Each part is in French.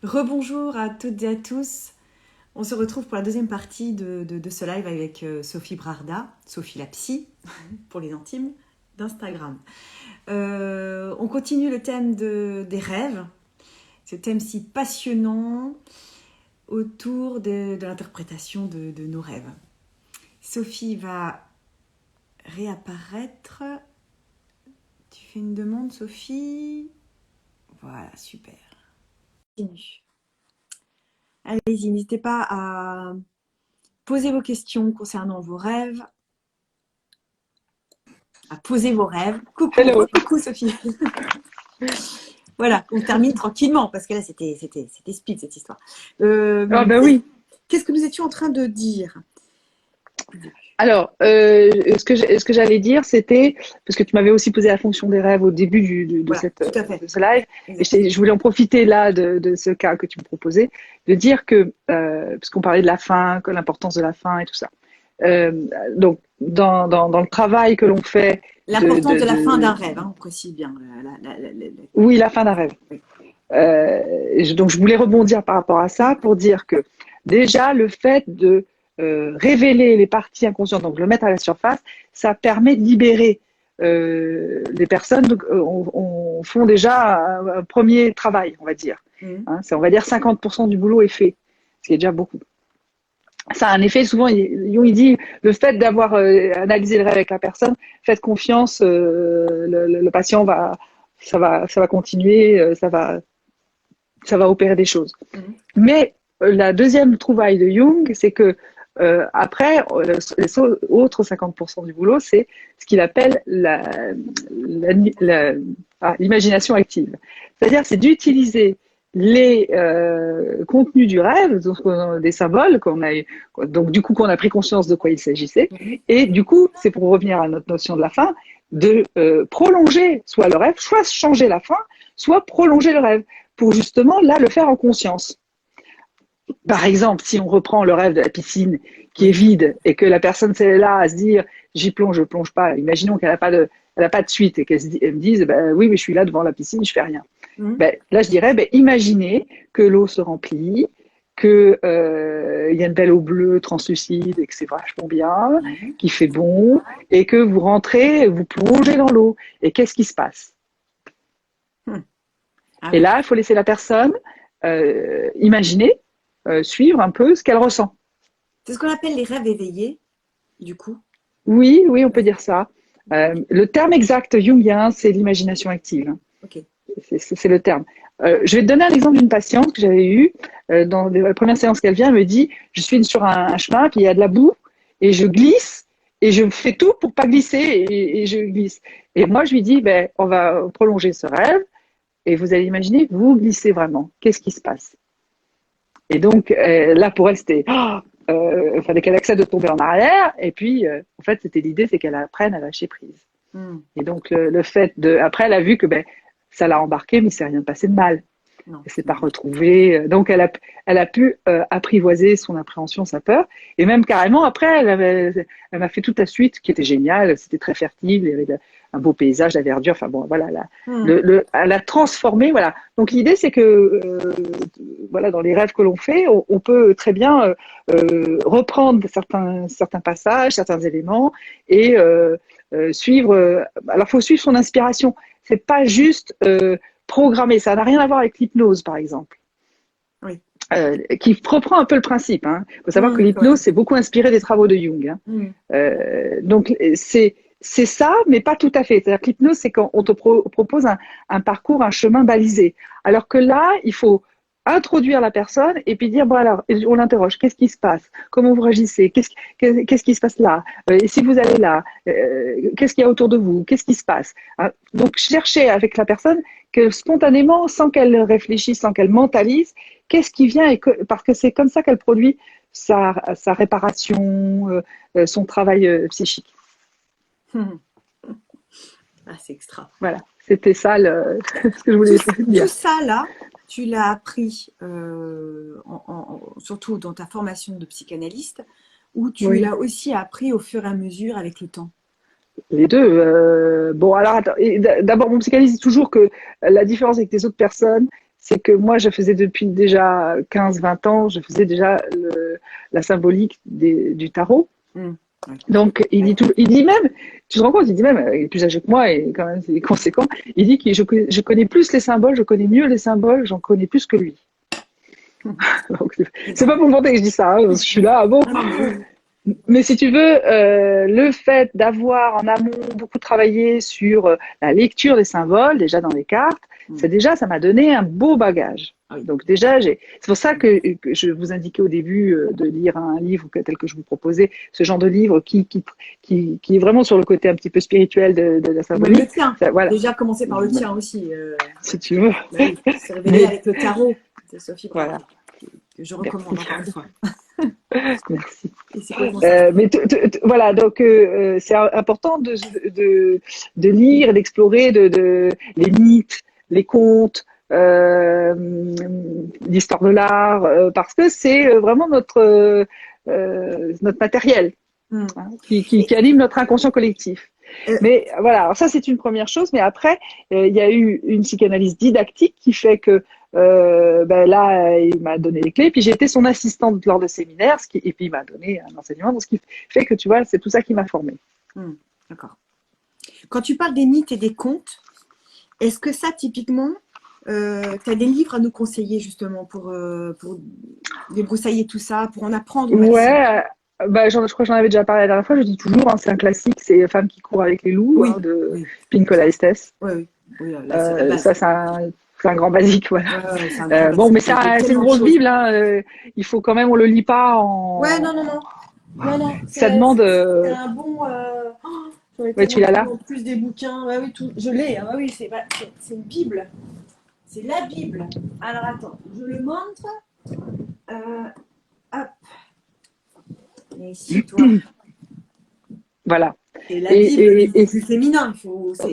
Rebonjour à toutes et à tous. On se retrouve pour la deuxième partie de ce live avec Sophie Brarda, Sophie la psy, pour les intimes, d'Instagram. On continue le thème des rêves, ce thème si passionnant autour de l'interprétation de nos rêves. Sophie va réapparaître. Tu fais une demande, Sophie? Voilà, super. Continue. Allez-y, n'hésitez pas à poser vos questions concernant vos rêves, à poser vos rêves. Hello. Coucou Sophie. Voilà, on termine tranquillement parce que là c'était speed cette histoire. Ah ben oui. Qu'est-ce que nous étions en train de dire? Alors, ce que j'allais dire, c'était, parce que tu m'avais aussi posé la fonction des rêves au début Voilà, tout à fait. de ce live, Exactement. et je voulais en profiter là de ce cas que tu me proposais, de dire que, parce qu'on parlait de la fin, que l'importance de la fin et tout ça. Donc, dans le travail que l'on fait L'importance de la fin d'un rêve, on précise bien. Oui, la fin d'un rêve. Oui. Donc, je voulais rebondir par rapport à ça pour dire que déjà, le fait de révéler les parties inconscientes, donc le mettre à la surface, ça permet de libérer les personnes. Donc, on font déjà un premier travail, on va dire. Hein, on va dire 50% du boulot est fait, ce qui est déjà beaucoup. Ça a un effet, souvent, Jung il dit, le fait d'avoir analysé le rêve avec la personne, faites confiance, le patient ça va continuer, ça va opérer des choses. Mais la deuxième trouvaille de Jung, c'est que après, les autres 50% du boulot, c'est ce qu'il appelle l'imagination active. C'est-à-dire, c'est d'utiliser les contenus du rêve, donc, des symboles donc du coup qu'on a pris conscience de quoi il s'agissait, et du coup, c'est pour revenir à notre notion de la fin, de prolonger soit le rêve, soit changer la fin, soit prolonger le rêve, pour justement là le faire en conscience. Par exemple, si on reprend le rêve de la piscine qui est vide et que la personne c'est là à se dire j'y plonge, je plonge pas. Imaginons qu'elle n'a pas de suite et qu'elle me dise ben, oui mais je suis là devant la piscine, je fais rien. Ben, là je dirais ben, imaginez que l'eau se remplit, que y a une belle eau bleue translucide et que c'est vachement bien, qu'il fait bon et que vous rentrez, vous plongez dans l'eau et qu'est-ce qui se passe? Et là il faut laisser la personne imaginer, suivre un peu ce qu'elle ressent. C'est ce qu'on appelle les rêves éveillés, du coup. Oui, on peut dire ça. Le terme exact jungien, c'est l'imagination active. Okay. C'est le terme. Je vais te donner un exemple d'une patiente que j'avais eue dans la première séance qu'elle vient. Elle me dit, je suis sur un chemin, puis il y a de la boue, et je glisse, et je fais tout pour pas glisser, et je glisse. Et moi, je lui dis, ben, on va prolonger ce rêve, et vous allez imaginer, vous glissez vraiment. Qu'est-ce qui se passe? Et donc, là, pour elle, c'était... il fallait qu'elle accepte de tomber en arrière. Et puis, en fait, l'idée, c'est qu'elle apprenne à lâcher prise. Et donc, le fait de... Après, elle a vu que ça l'a embarqué, mais c'est rien passé de mal. Elle ne s'est pas retrouvée. Donc, elle a pu apprivoiser son appréhension, sa peur. Et même carrément, après, elle m'a fait toute la suite qui était géniale. C'était très fertile. Il y avait un beau paysage, la verdure. Enfin bon, voilà. Elle a transformé. Voilà. Donc, l'idée, c'est que voilà, dans les rêves que l'on fait, on peut très bien reprendre certains passages, certains éléments et suivre. Alors, il faut suivre son inspiration. C'est pas juste programmer. Ça n'a rien à voir avec l'hypnose, par exemple. Oui. Qui reprend un peu le principe. Il faut savoir que l'hypnose, c'est beaucoup inspiré des travaux de Jung. Donc, c'est ça, mais pas tout à fait. C'est-à-dire que l'hypnose, c'est quand on te propose un parcours, un chemin balisé. Alors que là, il faut introduire la personne et puis dire, bon alors, on l'interroge, qu'est-ce qui se passe? Comment vous réagissez? Qu'est-ce qui se passe là? Et si vous allez là, qu'est-ce qu'il y a autour de vous? Qu'est-ce qui se passe? Donc, chercher avec la personne que spontanément, sans qu'elle réfléchisse, sans qu'elle mentalise, qu'est-ce qui vient parce que c'est comme ça qu'elle produit sa réparation, son travail psychique. Ah, c'est extra. Voilà, c'était ça ce que je voulais dire. Tout ça, là, tu l'as appris surtout dans ta formation de psychanalyste, ou tu l'as aussi appris au fur et à mesure avec le temps? Les deux. Bon, alors, d'abord, mon psychanalyste dit toujours que la différence avec les autres personnes, c'est que moi, je faisais depuis déjà 15-20 ans, je faisais déjà la symbolique du tarot. Mm. Ouais. Donc, il dit même, tu te rends compte, il dit même, il est plus âgé que moi et quand même, c'est conséquent, il dit que je connais plus les symboles, je connais mieux les symboles, j'en connais plus que lui. Donc, c'est pas pour me vanter que je dis ça, hein, je suis là, ah bon. Ah non, mais oui. Mais si tu veux, le fait d'avoir en amont beaucoup travaillé sur la lecture des symboles, déjà dans les cartes, ça m'a donné un beau bagage. Ah oui. Donc déjà, c'est pour ça que je vous indiquais au début de lire un livre tel que je vous proposais, ce genre de livre qui est vraiment sur le côté un petit peu spirituel de la Même symbolique. le tien. Ça, voilà. Déjà commencer par le tien aussi. Si tu veux. Bah oui, c'est révélé avec le tarot de Sophie Voilà. Brard, que je recommande encore une fois. Merci. Et c'est complètement ça. Mais voilà, donc c'est important de lire, d'explorer les mythes, les contes, l'histoire de l'art, parce que c'est vraiment notre matériel Mm. hein, qui anime notre inconscient collectif. Euh, Mais voilà, alors ça c'est une première chose, mais après il y a eu une psychanalyse didactique qui fait que là il m'a donné les clés, puis j'ai été son assistante lors de séminaires, et puis il m'a donné un enseignement, donc ce qui fait que tu vois c'est tout ça qui m'a formée. D'accord. Quand tu parles des mythes et des contes, est-ce que ça typiquement, tu as des livres à nous conseiller justement pour débroussailler tout ça, pour en apprendre au maximum? Ouais, je crois que j'en avais déjà parlé la dernière fois, je dis toujours, hein, c'est un classique, c'est Femme qui court avec les loups Oui, hein, de oui. Pinkola Estés. Oui, oui. Oui, là, c'est la base. Ça c'est un grand basique, voilà. Ouais, c'est un grand Bon, mais classique. Il y a c'est une tellement de grosse choses. bible, hein, il faut quand même, on le lit pas Ouais, non, non, en. non. Non, non, Ça demande. c'est un bon. J'en ai Ouais, tellement tu l'as lu là. en plus des bouquins. Ouais, oui, tout, je l'ai. Hein, ouais, oui, c'est une Bible. C'est la Bible. Alors attends, je le montre. Hop. Et ici, toi. Voilà. C'est la Bible, Et, mais plus féminin.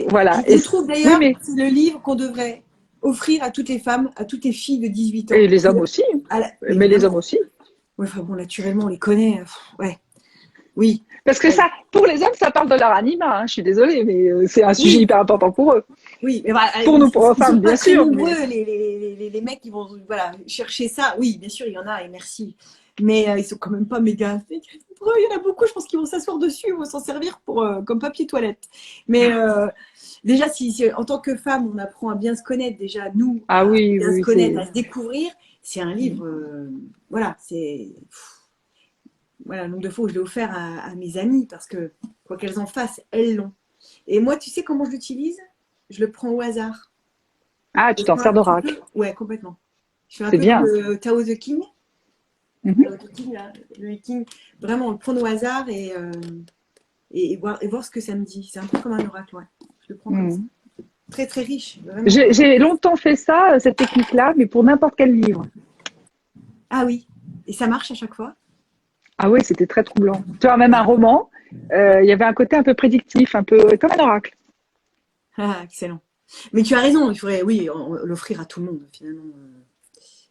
voilà. Je trouve Oui, d'ailleurs mais que c'est le livre qu'on devrait offrir à toutes les femmes, à toutes les filles de 18 ans. et les hommes aussi, Mais mais les évidemment. hommes aussi. Ouais, enfin bon, naturellement, on les connaît. Ouais. Oui. Parce que ça, pour les hommes, ça parle de leur anima. Hein, je suis désolée, mais c'est un sujet Oui. hyper important pour eux. Oui, mais voilà, Pour nous, pour les ils sont femmes, pas bien très sûr. nombreux, Mais... les mecs qui vont voilà, chercher ça. Oui, bien sûr, il y en a, et merci. Mais ils sont quand même pas méga. Il y en a beaucoup, je pense qu'ils vont s'asseoir dessus, ils vont s'en servir comme papier toilette. Mais déjà, si en tant que femme, on apprend à bien se connaître, déjà, nous, Ah à oui, bien se oui, connaître, c'est. à se découvrir, c'est un livre. Voilà, c'est. Voilà, le nombre de fois où je l'ai offert à mes amies, parce que quoi qu'elles en fassent, elles l'ont. Et moi, tu sais comment je l'utilise? Je le prends au hasard. Ah, tu t'en sers d'oracle. Ouais, complètement. Je fais un C'est peu comme bien. le Tao the King. Mm-hmm. Tao the King, là, le King. Vraiment, on le prend au hasard et voir ce que ça me dit. C'est un peu comme un oracle, ouais. Je le prends comme ça. Très, très riche. Vraiment. J'ai longtemps fait ça, cette technique-là, mais pour n'importe quel livre. Ah oui. Et ça marche à chaque fois? Ah oui, c'était très troublant. Tu vois, même un roman, il y avait un côté un peu prédictif, un peu comme un oracle. Ah, excellent. Mais tu as raison, il faudrait, oui, l'offrir à tout le monde, finalement.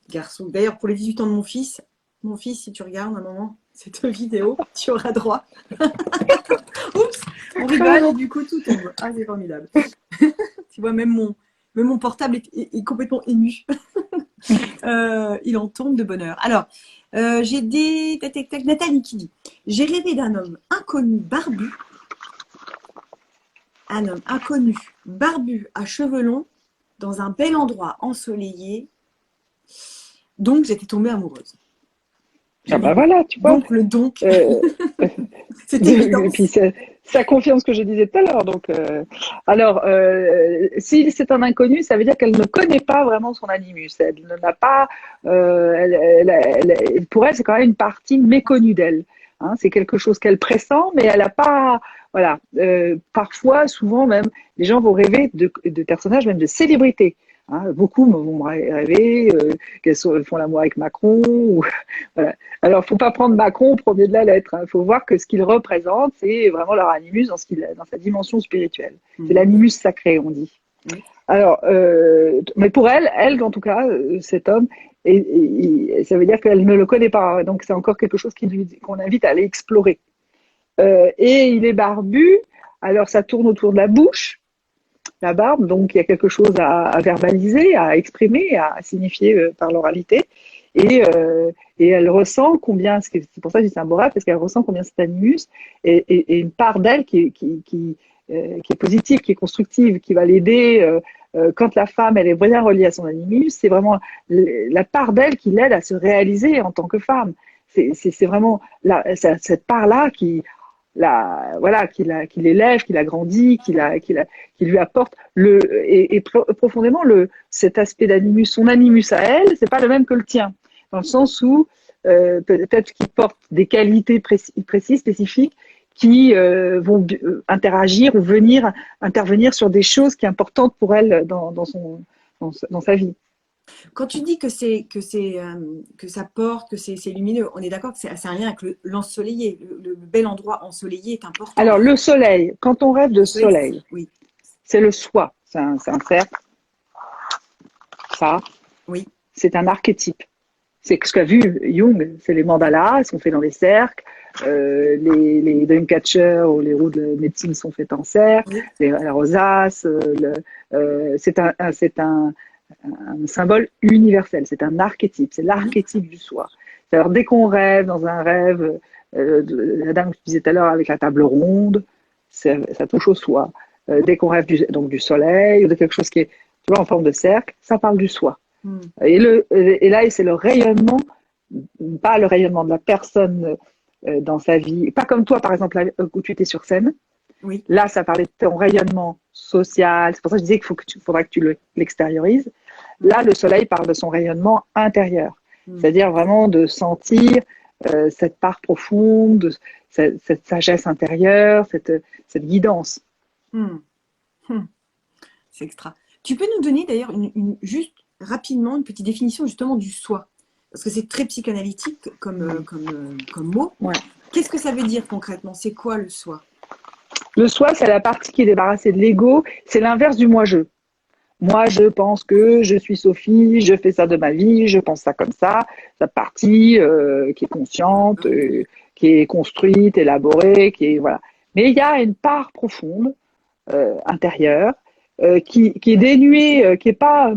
Garçon. D'ailleurs, pour les 18 ans de mon fils, si tu regardes un moment cette vidéo, tu auras droit. Oups, on rigole et du coup tout tombe. Ah, c'est formidable. Tu vois, même mon portable est complètement ému. Il en tombe de bonheur. Alors, j'ai Nathalie qui dit: j'ai rêvé d'un homme inconnu barbu. Un homme inconnu barbu à cheveux longs dans un bel endroit ensoleillé. Donc, j'étais tombée amoureuse. Ah bah voilà, tu vois. Donc, le donc, Euh, c'est et évident. puis ça confirme ce que je disais tout à l'heure. Donc, alors, si c'est un inconnu, ça veut dire qu'elle ne connaît pas vraiment son animus. Elle n'a pas, pour elle, c'est quand même une partie méconnue d'elle. Hein, c'est quelque chose qu'elle pressent, mais elle n'a pas. Voilà. Parfois, souvent même, les gens vont rêver de personnages, même de célébrités. Hein, beaucoup vont rêver qu'elles font l'amour avec Macron. Voilà. Alors, faut pas prendre Macron au premier de la lettre. Il faut voir que ce qu'il représente, c'est vraiment leur animus dans sa dimension spirituelle. C'est l'animus sacré, on dit. Alors, mais pour elle, en tout cas, cet homme, ça veut dire qu'elle ne le connaît pas. Donc, c'est encore quelque chose qu'on invite à aller explorer. Et il est barbu. Alors, ça tourne autour de la bouche. la barbe, donc il y a quelque chose à verbaliser, à exprimer, à signifier par l'oralité. Et elle ressent combien, c'est pour ça que c'est un beau rêve, parce qu'elle ressent combien cet animus est une part d'elle qui est positive, qui est constructive, qui va l'aider. Quand la femme, elle est bien reliée à son animus, c'est vraiment la part d'elle qui l'aide à se réaliser en tant que femme. C'est vraiment cette part-là voilà, qui l'élève, qui l'agrandit, qui lui apporte profondément cet aspect d'animus. Son animus à elle, c'est pas le même que le tien, dans le sens où peut-être qu'il porte des qualités précises, spécifiques, qui vont interagir ou venir intervenir sur des choses qui sont importantes pour elle dans sa vie. Quand tu dis que ça porte, que c'est lumineux, on est d'accord que c'est un lien avec l'ensoleillé. Le bel endroit ensoleillé est important. Alors le soleil, quand on rêve de soleil, oui. C'est le soi. C'est un cercle. Ça, oui. C'est un archétype. C'est ce qu'a vu Jung, c'est les mandalas, sont faits dans les cercles, les dreamcatchers ou les roues de médecine sont faites en cercle, la rosace, c'est un symbole universel, c'est un archétype, c'est l'archétype du soi. Alors dès qu'on rêve dans un rêve, la dame que je disais tout à l'heure avec la table ronde, ça touche au soi. Dès qu'on rêve du soleil ou de quelque chose qui est en forme de cercle, ça parle du soi. Et là, c'est le rayonnement, pas le rayonnement de la personne dans sa vie, pas comme toi, par exemple, où tu étais sur scène. Oui. Là, ça parlait de ton rayonnement social. C'est pour ça que je disais qu'il faudra que tu l'extériorises. Là, le soleil parle de son rayonnement intérieur. C'est-à-dire vraiment de sentir cette part profonde, cette sagesse intérieure, cette guidance. C'est extra. Tu peux nous donner d'ailleurs juste rapidement une petite définition justement du soi, parce que c'est très psychanalytique comme mot. Ouais. Qu'est-ce que ça veut dire concrètement? C'est quoi le soi? Le soi, c'est la partie qui est débarrassée de l'ego, c'est l'inverse du moi-je. Moi, je pense que je suis Sophie, je fais ça de ma vie, je pense ça comme ça. Cette partie qui est consciente, qui est construite, élaborée, voilà. Mais il y a une part profonde intérieure qui est dénuée, qui est pas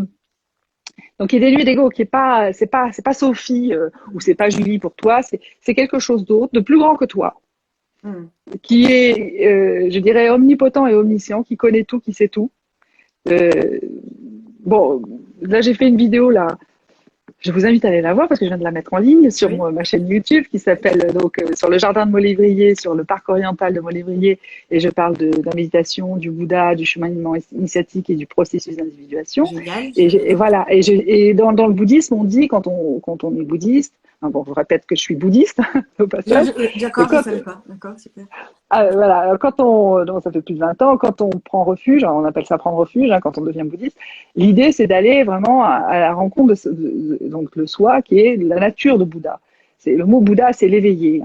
donc qui est dénuée d'ego, qui est pas c'est pas Sophie ou c'est pas Julie pour toi, c'est quelque chose d'autre, de plus grand que toi. Qui est, je dirais, omnipotent et omniscient, qui connaît tout, qui sait tout. Bon, là j'ai fait une vidéo là. Je vous invite à aller la voir parce que je viens de la mettre en ligne sur ma chaîne YouTube qui s'appelle sur le jardin de Molévrier, sur le parc oriental de Molévrier, et je parle de la méditation, du Bouddha, du cheminement initiatique et du processus d'individuation. Et voilà. Et dans le bouddhisme, on dit quand on est bouddhiste. Bon, je répète que je suis bouddhiste au passage. D'accord, je ne savais pas. D'accord, super. Voilà, donc ça fait plus de 20 ans, quand on prend refuge, on appelle ça prendre refuge, quand on devient bouddhiste, l'idée c'est d'aller vraiment à la rencontre donc le soi qui est la nature de Bouddha. Le mot Bouddha, c'est l'éveillé.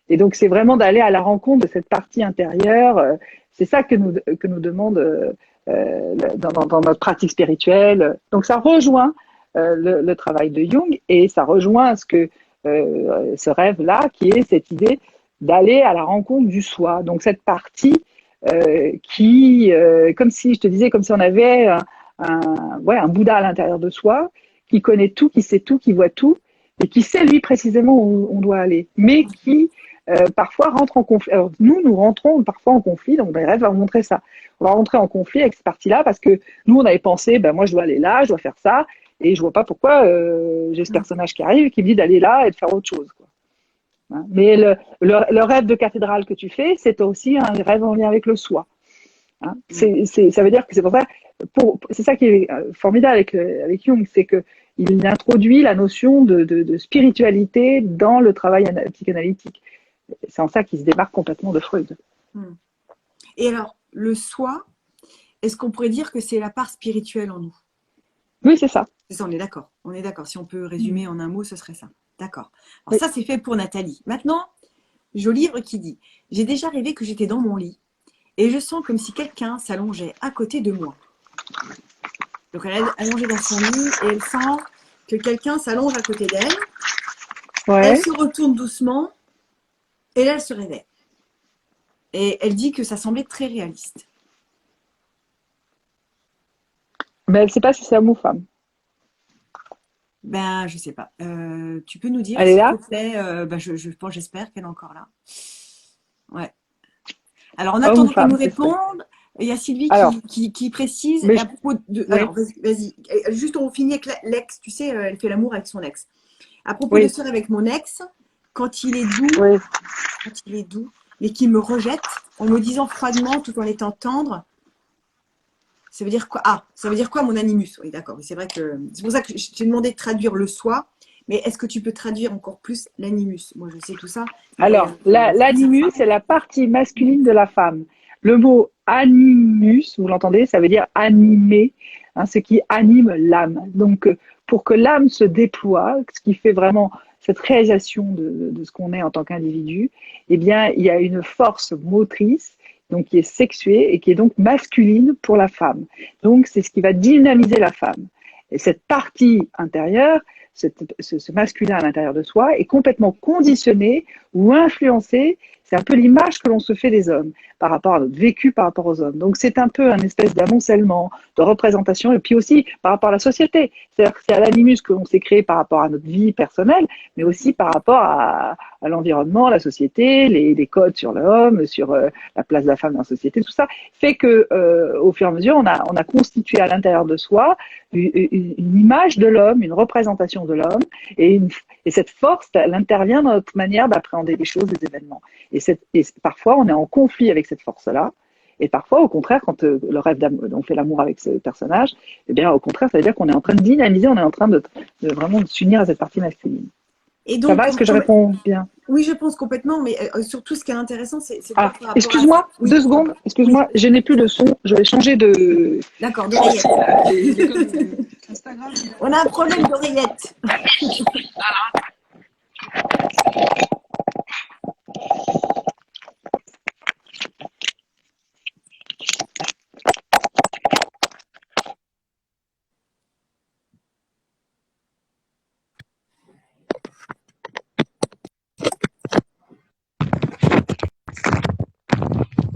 Et donc c'est vraiment d'aller à la rencontre de cette partie intérieure. C'est ça que nous demande dans notre pratique spirituelle. Donc ça rejoint le travail de Jung et ça rejoint ce rêve-là qui est cette idée d'aller à la rencontre du soi. Donc cette partie qui, comme si je te disais, comme si on avait un Bouddha à l'intérieur de soi, qui connaît tout, qui sait tout, qui voit tout, et qui sait lui précisément où on doit aller, mais qui parfois rentre en conflit. Alors nous rentrons parfois en conflit, donc les rêves vont montrer ça. On va rentrer en conflit avec cette partie-là parce que nous on avait pensé, moi je dois aller là, je dois faire ça, et je vois pas pourquoi j'ai ce personnage qui arrive qui me dit d'aller là et de faire autre chose, quoi. Mais le rêve de cathédrale que tu fais, c'est aussi un rêve en lien avec le soi. Ça veut dire que c'est pour ça, c'est ça qui est formidable avec Jung, c'est qu'il introduit la notion de spiritualité dans le travail psychanalytique. C'est en ça qu'il se démarque complètement de Freud. Et alors, le soi, est-ce qu'on pourrait dire que c'est la part spirituelle en nous? Oui, c'est ça. C'est ça, on est d'accord. On est d'accord. Si on peut résumer en un mot, ce serait ça. D'accord. Alors ça, c'est fait pour Nathalie. Maintenant, joli livre qui dit « J'ai déjà rêvé que j'étais dans mon lit et je sens comme si quelqu'un s'allongeait à côté de moi. » Donc, elle est allongée dans son lit et elle sent que quelqu'un s'allonge à côté d'elle. Elle se retourne doucement et là, elle se réveille. Et elle dit que ça semblait très réaliste. Mais elle ne sait pas si c'est homme ou femme. Ben, je sais pas. Tu peux nous dire, Elle est s'il te là? plaît, ben, j'espère qu'elle est encore là. Ouais. Alors, en Homme ou attendant qu'elle nous femme, c'est ça. réponde, il y a Sylvie Alors, qui précise mais à propos de. oui, Alors, vas-y. Juste, on finit avec l'ex. Tu sais, elle fait l'amour avec son ex. À propos de oui, ça avec mon ex, quand il est doux, oui. quand il est doux, mais qu'il me rejette en me disant froidement, tout en étant tendre, ça veut dire quoi? Ah, ça veut dire quoi mon animus? Oui, d'accord. C'est vrai que c'est pour ça que je t'ai demandé de traduire le soi, mais est-ce que tu peux traduire encore plus l'animus? Moi, je sais tout ça, mais Alors, l'animus, c'est la partie masculine de la femme. Le mot animus, vous l'entendez, ça veut dire animer, hein, ce qui anime l'âme. Donc, pour que l'âme se déploie, ce qui fait vraiment cette réalisation de ce qu'on est en tant qu'individu, eh bien, il y a une force motrice, donc qui est sexuée et qui est donc masculine pour la femme. Donc, c'est ce qui va dynamiser la femme. Et cette partie intérieure, ce masculin à l'intérieur de soi est complètement conditionné ou influencé. C'est un peu l'image que l'on se fait des hommes par rapport à notre vécu par rapport aux hommes. Donc c'est un peu un espèce d'amoncellement, de représentation, et puis aussi par rapport à la société. C'est-à-dire que c'est à l'animus que l'on s'est créé par rapport à notre vie personnelle, mais aussi par rapport à l'environnement, la société, les codes sur l'homme, sur la place de la femme dans la société, tout ça fait que au fur et à mesure, on a constitué à l'intérieur de soi une image de l'homme, une représentation de l'homme, et cette force, elle intervient dans notre manière d'appréhender les choses, les événements. Et parfois, on est en conflit avec cette force-là. Et parfois, au contraire, quand le rêve on fait l'amour avec ce personnage, eh bien, au contraire, ça veut dire qu'on est en train de dynamiser, on est en train de vraiment de s'unir à cette partie masculine. et Ça donc, va? Est-ce que je réponds bien? oui, je pense complètement, mais surtout, ce qui est intéressant, c'est de Ah, voir par rapport à. excuse-moi, Oui, 2 secondes. oui, Excuse-moi, je n'ai plus de son. Je vais changer de. d'accord, d'oreillette. Les codes Instagram. On a un problème d'oreillette.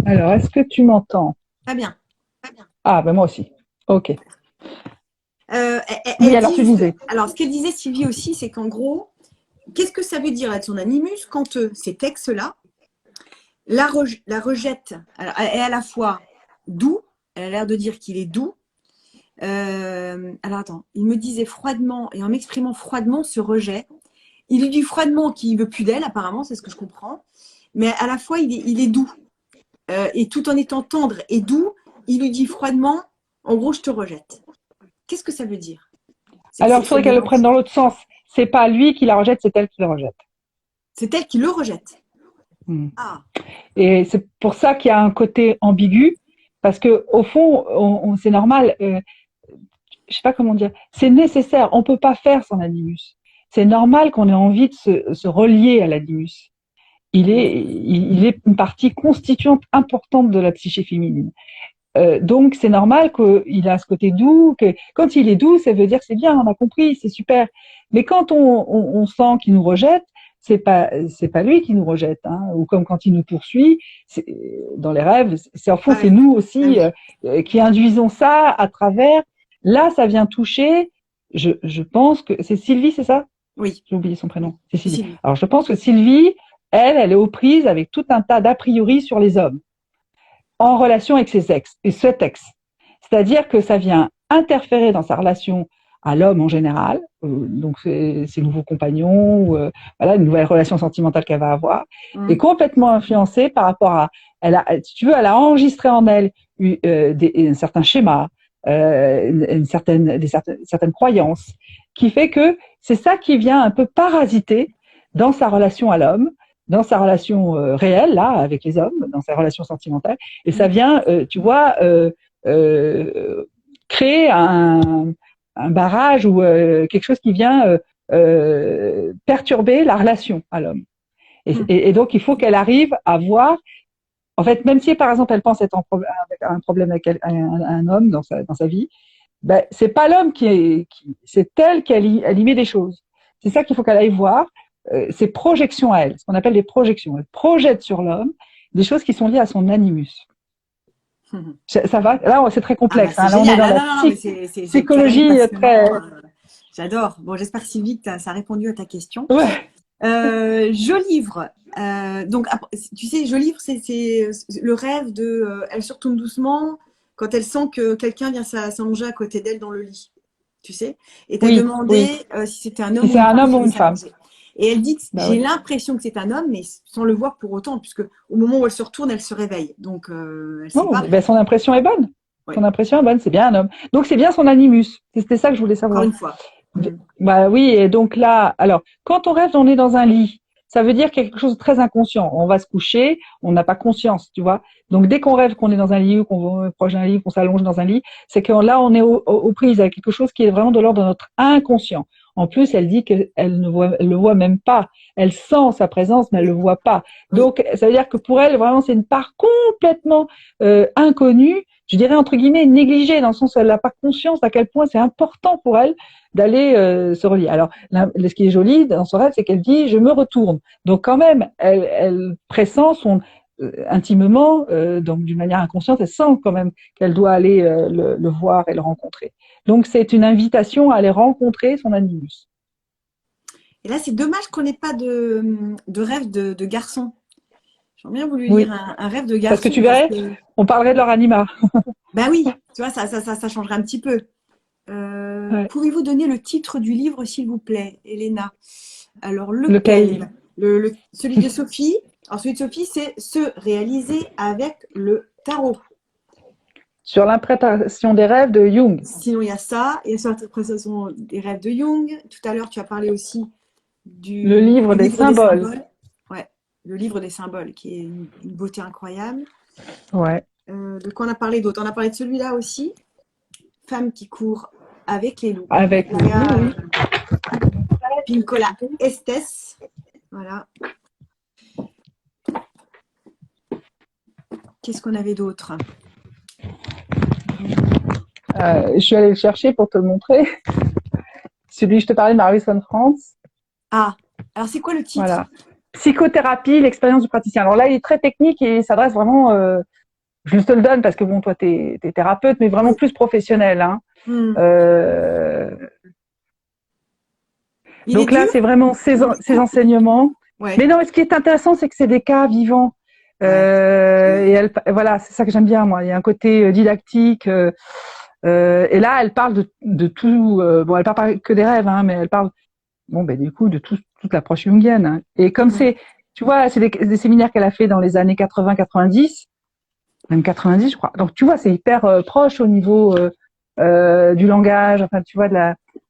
Alors, est-ce que tu m'entends? Très bien. Ah, ben moi aussi. Ok. Oui, Elle alors tu dit, disais. alors, ce qu'elle disait Sylvie aussi, c'est qu'en gros, qu'est-ce que ça veut dire là de son animus quand cet ex-là la rejette, alors, elle est à la fois doux, elle a l'air de dire qu'il est doux. Alors attends, il me disait froidement, et en m'exprimant froidement ce rejet, il lui dit froidement qu'il veut plus d'elle, apparemment, c'est ce que je comprends, mais à la fois il est doux. Et tout en étant tendre et doux, il lui dit froidement, en gros, je te rejette. Qu'est-ce que ça veut dire? Alors, il Ce faudrait qu'elle le mélange. prenne dans l'autre sens. C'est pas lui qui la rejette, c'est elle qui le rejette. C'est elle qui le rejette. Hmm. Ah, Et c'est pour ça qu'il y a un côté ambigu, parce que au fond, c'est normal. Je sais pas comment dire. C'est nécessaire. On peut pas faire sans l'animus. C'est normal qu'on ait envie de se relier à l'animus. Il est une partie constituante importante de la psyché féminine. Donc c'est normal qu'il a ce côté doux, que quand il est doux, ça veut dire que c'est bien, on a compris, c'est super. Mais quand on sent qu'il nous rejette, c'est pas lui qui nous rejette, hein. Ou comme quand il nous poursuit, dans les rêves, c'est en fond ah c'est oui, nous ah aussi oui. qui induisons ça à travers. Là, ça vient toucher. Je pense que c'est Sylvie, c'est ça? Oui, J'ai oublié son prénom. C'est Sylvie. Sylvie. Alors je pense que Sylvie, elle est aux prises avec tout un tas d'a priori sur les hommes en relation avec ses ex et cet ex. C'est-à-dire que ça vient interférer dans sa relation à l'homme en général, donc ses nouveaux compagnons, voilà, une nouvelle relation sentimentale qu'elle va avoir, est Mmh. complètement influencée par rapport à, si tu veux, elle a enregistré en elle un certain schéma, certaines croyances, qui fait que c'est ça qui vient un peu parasiter dans sa relation à l'homme, dans sa relation réelle là avec les hommes, dans sa relation sentimentale, et ça vient, tu vois, créer un barrage ou quelque chose qui vient perturber la relation à l'homme. Mmh. Et donc, il faut qu'elle arrive à voir, en fait, même si par exemple elle pense être avec un problème avec un homme dans sa vie, ben, c'est pas l'homme c'est elle qui elle y met des choses. C'est ça qu'il faut qu'elle aille voir, ses projections à elle, ce qu'on appelle des projections. Elle projette sur l'homme des choses qui sont liées à son animus. Ça va? Là, c'est très Ah bah complexe. c'est Hein. Là, on est génial. dans Ah la non, non, non, mais c'est carré psychologie passionnant. très. J'adore. Bon, j'espère Sylvie que ça a répondu à ta question. Ouais. Je livre. Donc, tu sais, je livre, c'est le rêve de. Elle se retourne doucement quand elle sent que quelqu'un vient s'allonger à côté d'elle dans le lit. Tu sais? Et tu as Oui, demandé oui. si c'était un Si homme ou c'est une un femme homme qui ou venait une femme. s'allonger. Et elle dit que Bah j'ai oui. l'impression que c'est un homme, mais sans le voir pour autant, puisque au moment où elle se retourne, elle se réveille. Donc, elle ne sait Oh, pas. ben son impression est bonne. Ouais, Son impression est bonne, c'est bien un homme. Donc c'est bien son animus. C'était ça que je voulais encore savoir. une fois. Mm. Bah oui, et donc là, alors, quand on rêve, on est dans un lit. Ça veut dire qu'il y a quelque chose de très inconscient. On va se coucher, on n'a pas conscience, tu vois. Donc dès qu'on rêve qu'on est dans un lit ou qu'on est proche d'un lit, qu'on s'allonge dans un lit, c'est que là, on est aux prises avec quelque chose qui est vraiment de l'ordre de notre inconscient. En plus, elle dit qu'elle elle le voit même pas. Elle sent sa présence, mais elle le voit pas. Oui. Donc, ça veut dire que pour elle, vraiment, c'est une part complètement inconnue, je dirais entre guillemets négligée, dans le sens où elle n'a pas conscience à quel point c'est important pour elle d'aller se relier. Alors, ce qui est joli dans son rêve, c'est qu'elle dit je me retourne. Donc quand même, elle pressent son intimement, donc d'une manière inconsciente, elle sent quand même qu'elle doit aller le voir et le rencontrer. Donc c'est une invitation à aller rencontrer son animus. Et là, c'est dommage qu'on n'ait pas de rêve de garçon. J'aurais bien voulu lire Oui, un rêve de parce que garçon tu parce verrais, que, on parlerait de leur anima. ben oui, tu vois, ça changerait un petit peu. Ouais. Pouvez-vous donner le titre du livre, s'il vous plaît, Elena? Alors, Lequel? lequel? Celui de Sophie. Alors, celui de Sophie, c'est Se réaliser avec le tarot. Sur l'interprétation des rêves de Jung. Sinon, il y a ça. Il y a sur l'interprétation des rêves de Jung. Tout à l'heure, tu as parlé aussi Le du livre des livre des symboles. symboles. Ouais, le livre des symboles, qui est une beauté incroyable. Ouais. De quoi on a parlé d'autre? On a parlé de celui-là aussi. Femme qui court avec les loups. Avec le Il y loup, a oui. Pincola Estes. Voilà. Qu'est-ce qu'on avait d'autre? Je suis allée le chercher pour te le montrer. Celui, je te parlais de Marie-Sonne France. Ah, alors c'est quoi le titre? Voilà. Psychothérapie, l'expérience du praticien. Alors là, il est très technique et il s'adresse vraiment, je te le donne parce que bon, toi, t'es thérapeute, mais vraiment Oui. plus professionnel. Hein. Hmm. Euh, Il est donc là, dur? c'est vraiment ses Coupe? enseignements. Ouais. Mais non, mais ce qui est intéressant, c'est que c'est des cas vivants. Ouais. Et voilà, c'est ça que j'aime bien, moi. Il y a un côté didactique. Et là, elle parle de tout. Bon, elle parle pas que des rêves, hein, mais elle parle, bon, ben du coup, de toute l'approche jungienne. Hein. Et comme Mhm. c'est, tu vois, c'est des séminaires qu'elle a fait dans les années 80-90, même 90, je crois. Donc, tu vois, c'est hyper proche au niveau du langage, enfin, tu vois,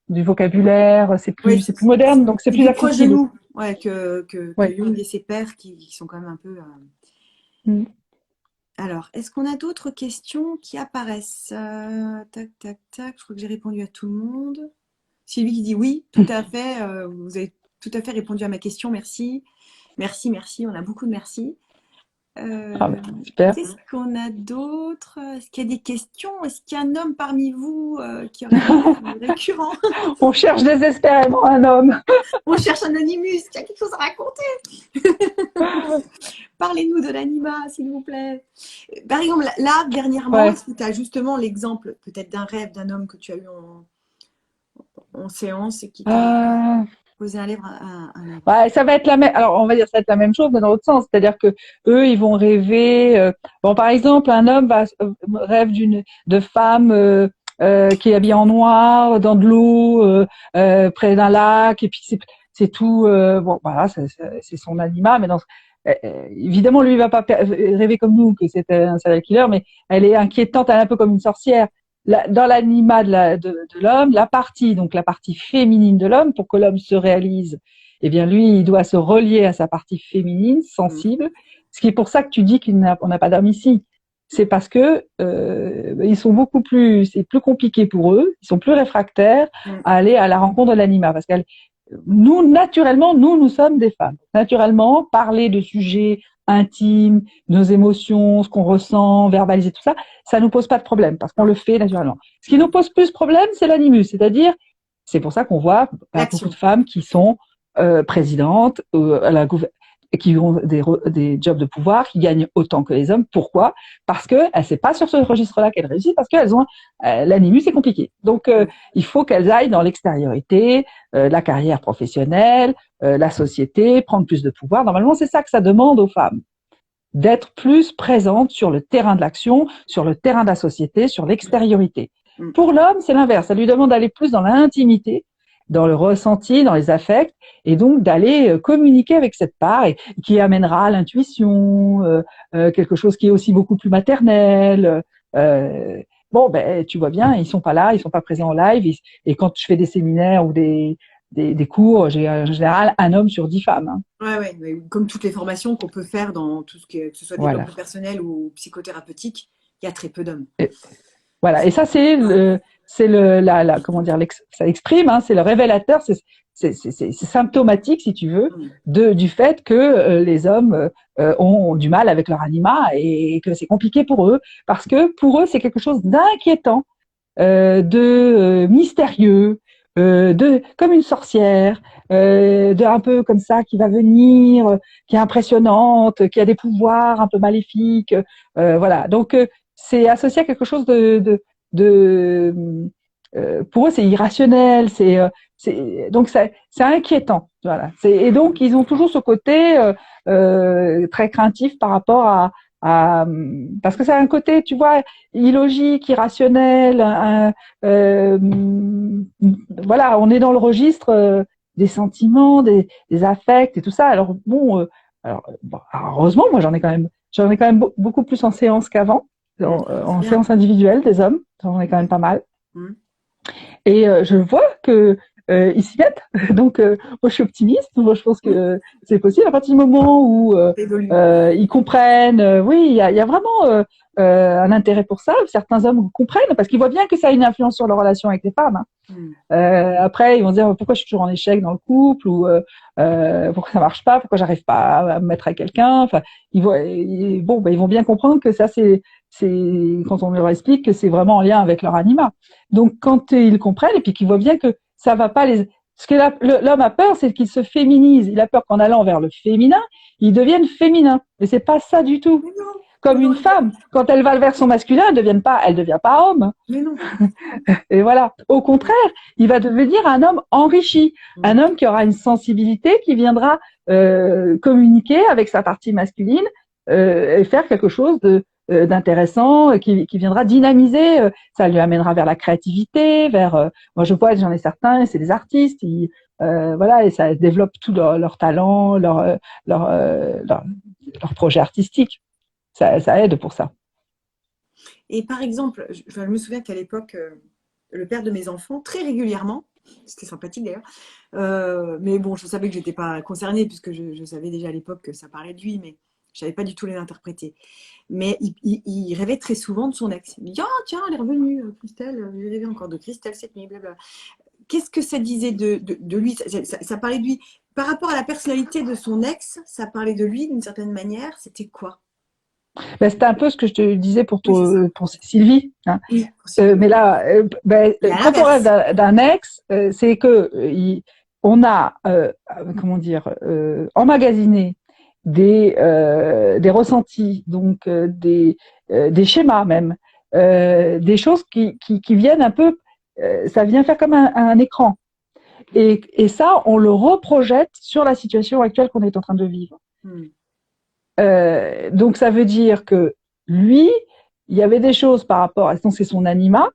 du vocabulaire. Ouais, C'est plus moderne, donc c'est c'est plus plus proche de accessible. nous, ouais, que Ouais. Jung et ses pairs qui sont quand même un peu. Mm. Alors, est-ce qu'on a d'autres questions qui apparaissent? Tac, tac, tac. Je crois que j'ai répondu à tout le monde. Sylvie qui dit oui, tout à fait. Vous avez tout à fait répondu à ma question. Merci. Merci, merci. On a beaucoup de merci. Ah, ben, super. Qu'est-ce qu'on a d'autre? Est-ce qu'il y a des questions? Est-ce qu'il y a un homme parmi vous qui aurait des rêves récurrents? On cherche désespérément un homme. On cherche un animus qui a quelque chose à raconter. Parlez-nous de l'anima, s'il vous plaît. Par exemple, là, dernièrement, Ouais. est-ce que tu as justement l'exemple peut-être d'un rêve d'un homme que tu as eu en séance et qui t'a Euh, posé un livre, un livre? Ouais, ça va être la même. Alors, on va dire ça va être la même chose, mais dans l'autre sens. C'est-à-dire que eux, ils vont rêver. Bon, par exemple, un homme rêve de femme qui est habillée en noir dans de l'eau près d'un lac, et puis c'est tout. Bon, voilà, c'est son anima, mais évidemment, lui, il va pas rêver comme nous que c'est un serial killer, mais elle est inquiétante, elle est un peu comme une sorcière. Dans l'anima de l'homme, donc la partie féminine de l'homme, pour que l'homme se réalise, eh bien lui, il doit se relier à sa partie féminine, Mm. sensible. Ce qui est pour ça que tu dis qu'on n'a pas d'homme ici. C'est parce que ils sont c'est plus compliqué pour eux, ils sont plus réfractaires Mm. à aller à la rencontre de l'anima, parce que naturellement, nous sommes des femmes. Naturellement, parler de sujets intimes, nos émotions, ce qu'on ressent, verbaliser tout ça, ça nous pose pas de problème parce qu'on le fait naturellement. Ce qui nous pose plus de problème, c'est l'animus, c'est-à-dire, c'est pour ça qu'on voit beaucoup de L'action. femmes qui sont présidentes à la qui ont des jobs de pouvoir, qui gagnent autant que les hommes. Pourquoi? Parce que c'est pas sur ce registre-là qu'elles réussissent, parce qu'elles ont l'animus, c'est compliqué. Donc il faut qu'elles aillent dans l'extériorité, la carrière professionnelle, la société, prendre plus de pouvoir. Normalement, c'est ça que ça demande aux femmes, d'être plus présentes sur le terrain de l'action, sur le terrain de la société, sur l'extériorité. Pour l'homme, c'est l'inverse. Ça lui demande d'aller plus dans l'intimité, dans le ressenti, dans les affects, et donc d'aller communiquer avec cette part et qui amènera à l'intuition, quelque chose qui est aussi beaucoup plus maternel. Bon, ben tu vois bien, ils sont pas là, ils sont pas présents en live. Et quand je fais des séminaires ou des cours, j'ai en général un homme sur 10 femmes. Hein. Ouais, comme toutes les formations qu'on peut faire dans tout ce qui est, que ce soit développement personnel ou psychothérapeutique, il y a très peu d'hommes. Voilà, et ça comment dire, ça exprime, hein, c'est le révélateur, c'est symptomatique, si tu veux, du fait que les hommes ont du mal avec leur anima et que c'est compliqué pour eux, parce que pour eux c'est quelque chose d'inquiétant, de mystérieux, comme une sorcière, de un peu comme ça qui va venir, qui est impressionnante, qui a des pouvoirs un peu maléfiques, voilà. Donc c'est associé à quelque chose pour eux c'est irrationnel, donc c'est inquiétant, voilà. Et donc ils ont toujours ce côté très craintif par rapport parce que c'est un côté, tu vois, illogique, irrationnel. Voilà, on est dans le registre des sentiments, des affects et tout ça. Alors bon, heureusement, moi j'en ai quand même beaucoup plus en séance qu'avant. En séance individuelle des hommes, j'en ai quand même pas mal. Et je vois que ils s'y mettent. Donc moi je suis optimiste. Moi je pense que c'est possible à partir du moment où ils comprennent. Oui, il y a vraiment un intérêt pour ça. Certains hommes comprennent parce qu'ils voient bien que ça a une influence sur leur relation avec les femmes. Hein. Après ils vont dire pourquoi je suis toujours en échec dans le couple ou pourquoi ça marche pas, pourquoi j'arrive pas à me mettre à quelqu'un. Enfin ils vont bien comprendre que ça c'est quand on leur explique que c'est vraiment en lien avec leur anima. Donc quand ils comprennent et puis qu'ils voient bien que ça va pas ce que l'homme a peur, c'est qu'il se féminise. Il a peur qu'en allant vers le féminin, il devienne féminin. Mais c'est pas ça du tout. Comme une femme, quand elle va vers son masculin, elle devient pas homme. Mais non. Et voilà. Au contraire, il va devenir un homme enrichi, un homme qui aura une sensibilité, qui viendra communiquer avec sa partie masculine et faire quelque chose d'intéressant, qui viendra dynamiser. Ça lui amènera vers la créativité, moi je vois, j'en ai certains, c'est des artistes, voilà, et ça développe tout leur talent, leur projet artistique. Ça aide pour ça. Et par exemple, je me souviens qu'à l'époque, le père de mes enfants, très régulièrement, c'était sympathique d'ailleurs, mais bon, je savais que je n'étais pas concernée puisque je savais déjà à l'époque que ça parlait de lui, mais je ne savais pas du tout les interpréter. Mais il rêvait très souvent de son ex. Il me dit « Oh, tiens, elle est revenue, Christelle, j'ai rêvé encore de Christelle cette nuit, blablabla. » Qu'est-ce que ça disait de lui, ça parlait de lui. Par rapport à la personnalité de son ex, ça parlait de lui d'une certaine manière. C'était quoi? Ben, c'était un peu ce que je te disais pour Sylvie. Hein. Oui, mais là, quand on rêve d'un ex, c'est que on a, comment dire, emmagasiné des ressentis, donc des schémas même, des choses qui viennent un peu, ça vient faire comme un écran. Et ça, on le reprojette sur la situation actuelle qu'on est en train de vivre. Donc ça veut dire que lui, il y avait des choses par rapport à c'est son anima,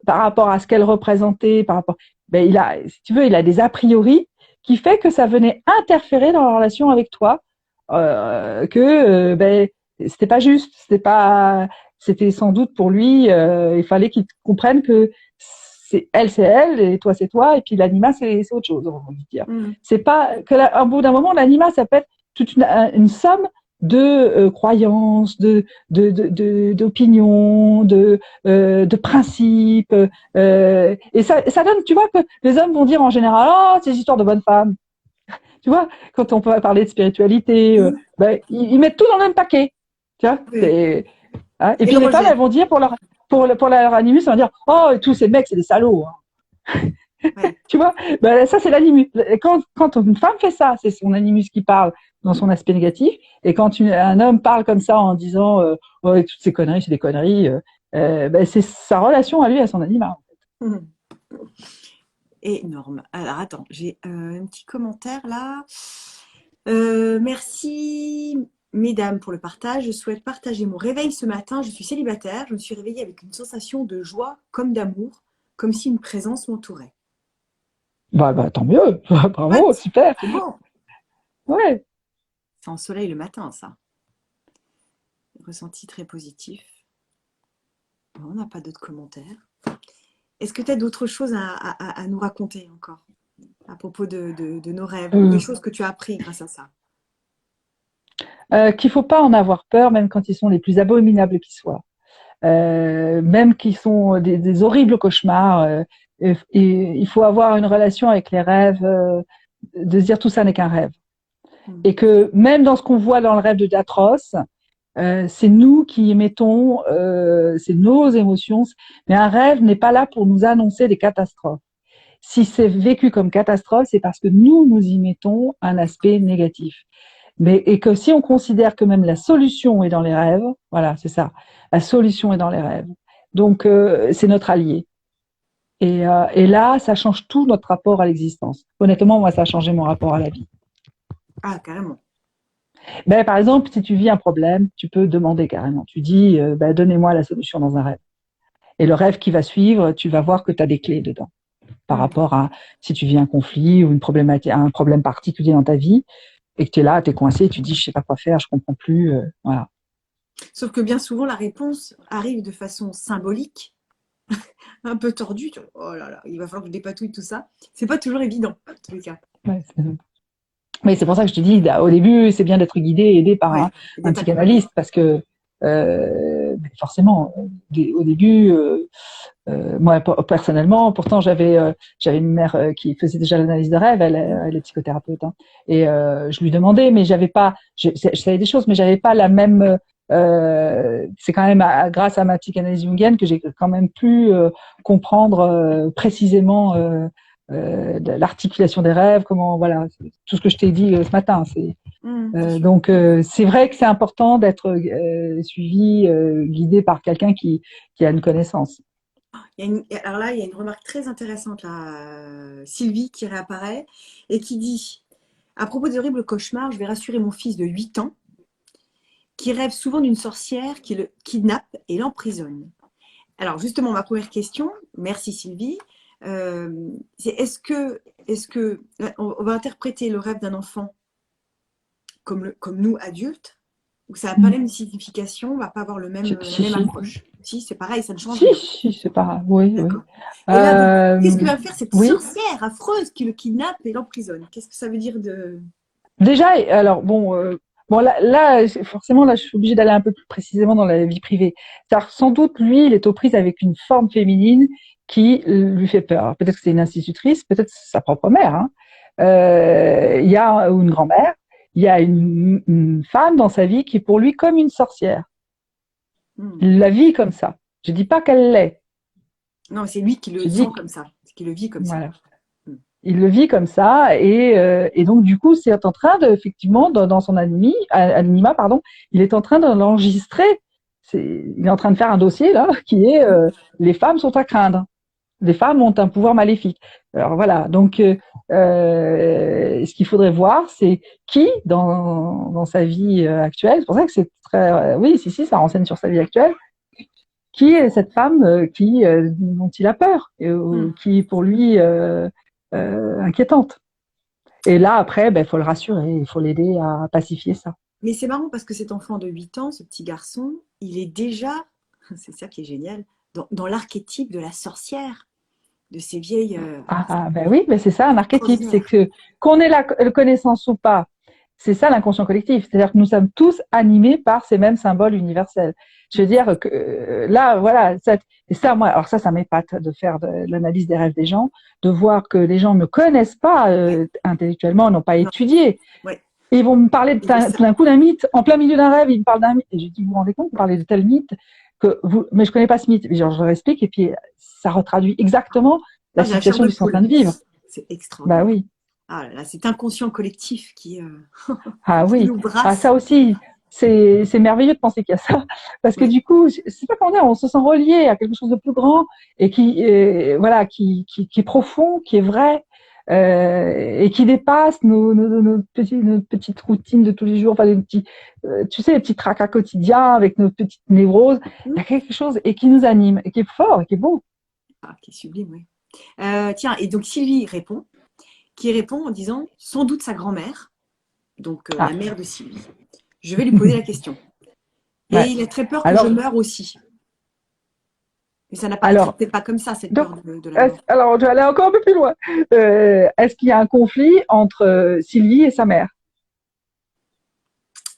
par rapport à ce qu'elle représentait, si tu veux, il a des a priori qui fait que ça venait interférer dans la relation avec toi, c'était pas juste, c'était sans doute pour lui, il fallait qu'il comprenne que c'est elle et toi c'est toi, et puis l'anima c'est autre chose, on va dire. C'est pas que au bout d'un moment l'anima ça peut être toute une somme de croyances, d'opinions, de principes, et ça donne, tu vois, que les hommes vont dire en général, oh, c'est des histoires de bonnes femmes. Tu vois, quand on peut parler de spiritualité, ils mettent tout dans le même paquet. Tu vois, hein, et puis les femmes, elles vont dire pour leur animus, elles vont dire, oh, tous ces mecs, c'est des salauds. Hein. Ouais. Tu vois, ça c'est l'animus. Quand une femme fait ça, c'est son animus qui parle dans son aspect négatif. Et quand un homme parle comme ça en disant oh, toutes ces conneries, c'est des conneries, c'est sa relation à lui, à son animal. Mhm. Énorme. Alors attends, j'ai un petit commentaire là. Merci mesdames pour le partage. Je souhaite partager mon réveil ce matin. Je suis célibataire. Je me suis réveillée avec une sensation de joie comme d'amour, comme si une présence m'entourait. Tant mieux. Bravo, What? super. C'est bon. Ouais. C'est en soleil le matin, ça. Ressenti très positif. Bon, on n'a pas d'autres commentaires. Est-ce que tu as d'autres choses à nous raconter encore à propos de nos rêves ou des choses que tu as appris grâce à ça? Qu'il faut pas en avoir peur, même quand ils sont les plus abominables qui soient. Même qui sont des horribles cauchemars. Et il faut avoir une relation avec les rêves, de se dire tout ça n'est qu'un rêve. Et que même dans ce qu'on voit dans le rêve d'atroce, c'est nous qui émettons, c'est nos émotions. Mais un rêve n'est pas là pour nous annoncer des catastrophes. Si c'est vécu comme catastrophe, c'est parce que nous y mettons un aspect négatif. Et que si on considère que même la solution est dans les rêves, voilà, c'est ça. La solution est dans les rêves. Donc, c'est notre allié. Et là, ça change tout notre rapport à l'existence. Honnêtement, moi, ça a changé mon rapport à la vie. Ah, carrément. Par exemple, si tu vis un problème, tu peux demander carrément. Tu dis, donnez-moi la solution dans un rêve. Et le rêve qui va suivre, tu vas voir que tu as des clés dedans. Par rapport à si tu vis un conflit ou une problématique, un problème particulier dans ta vie, et que tu es là, tu es coincé, tu dis, je sais pas quoi faire, je comprends plus, voilà. Sauf que bien souvent, la réponse arrive de façon symbolique, un peu tordue. Oh là là, il va falloir que je dépatouille tout ça. C'est pas toujours évident, en tous les cas. Ouais, mais c'est pour ça que je te dis, au début, c'est bien d'être guidé, aidé par Ouais, un d'être accompagné. psychanalyste, parce que forcément, au début, moi personnellement, pourtant j'avais une mère qui faisait déjà l'analyse de rêve, elle est psychothérapeute, hein, et je lui demandais, mais j'avais pas, je savais des choses, mais j'avais pas la même. C'est quand même grâce à ma psychanalyse jungienne que j'ai quand même pu comprendre précisément l'articulation des rêves, comment voilà, tout ce que je t'ai dit ce matin. Donc c'est vrai que c'est important d'être suivi, guidé par quelqu'un qui a une connaissance. Alors là, il y a une remarque très intéressante là, Sylvie qui réapparaît et qui dit à propos des horribles cauchemars, je vais rassurer mon fils de 8 ans qui rêve souvent d'une sorcière qui le kidnappe et l'emprisonne. Alors justement, ma première question, merci Sylvie, c'est on va interpréter le rêve d'un enfant comme nous adultes, ou ça n'a pas la même signification, on va pas avoir la même Si, approche. Si, c'est pareil, ça ne change si, rien. si, c'est pas. Oui, oui. D'accord. Et là, du coup, qu'est-ce que va faire cette Oui. sorcière affreuse qui le kidnappe et l'emprisonne? Qu'est-ce que ça veut dire de... Déjà, alors bon forcément là, je suis obligée d'aller un peu plus précisément dans la vie privée. Car sans doute lui, il est aux prises avec une forme féminine qui lui fait peur. Peut-être que c'est une institutrice, peut-être c'est sa propre mère. Hein. Il y a ou une grand-mère. Il y a une femme dans sa vie qui est pour lui comme une sorcière. Il la vit comme ça. Je dis pas qu'elle l'est. Non, c'est lui qui Je le dis sent comme ça, qui le vit comme ça. voilà. Il le vit comme ça et donc du coup c'est en train de effectivement dans son anima pardon, il est en train de l'enregistrer. Il est en train de faire un dossier là qui est les femmes sont à craindre. Les femmes ont un pouvoir maléfique. Alors voilà, donc ce qu'il faudrait voir, c'est qui dans sa vie actuelle. C'est pour ça que c'est très oui, si ça renseigne sur sa vie actuelle. Qui est cette femme dont il a peur et qui pour lui inquiétante. Et là, après, il faut le rassurer, il faut l'aider à pacifier ça. Mais c'est marrant parce que cet enfant de 8 ans, ce petit garçon, il est déjà, c'est ça qui est génial, dans l'archétype de la sorcière, de ces vieilles... Oui, c'est ça un archétype. C'est que qu'on ait la connaissance ou pas, c'est ça l'inconscient collectif. C'est-à-dire que nous sommes tous animés par ces mêmes symboles universels. Je veux dire que là, voilà, moi, alors ça m'épate de faire de l'analyse des rêves des gens, de voir que les gens ne connaissent pas intellectuellement, n'ont pas étudié. Ouais. Et ils vont me parler d'un coup d'un mythe, en plein milieu d'un rêve, ils me parlent d'un mythe. Et je dis, vous vous rendez compte, vous parlez de tel mythe mais je connais pas ce mythe. Mais genre, je leur explique, et puis ça retraduit exactement la J'ai la chair situation de qu'ils sont en poule. train de vivre. C'est Bah extraordinaire. oui. Ah là là, cet inconscient collectif Ah qui oui, nous ah brasse. ça aussi, c'est merveilleux de penser qu'il y a ça, parce que Oui. du coup, c'est pas comment dire, on se sent relié à quelque chose de plus grand et qui, voilà, qui est profond, qui est vrai, et qui dépasse nos petites routines de tous les jours, enfin les petits, tu sais, les petits tracas quotidiens avec nos petites névroses. Il y a quelque chose et qui nous anime, et qui est fort, et qui est beau. Ah, qui est sublime, oui. Tiens, et donc Sylvie répond, qui répond en disant sans doute sa grand-mère, donc la Ah, mère de Sylvie. Je vais lui poser la question. Et ouais. il a très peur que je Alors, meure aussi. Mais ça n'apparaîtrait alors, peut-être pas comme ça, cette donc, peur de la mort. alors, je vais aller encore un peu plus loin. Est-ce qu'il y a un conflit entre Sylvie et sa mère?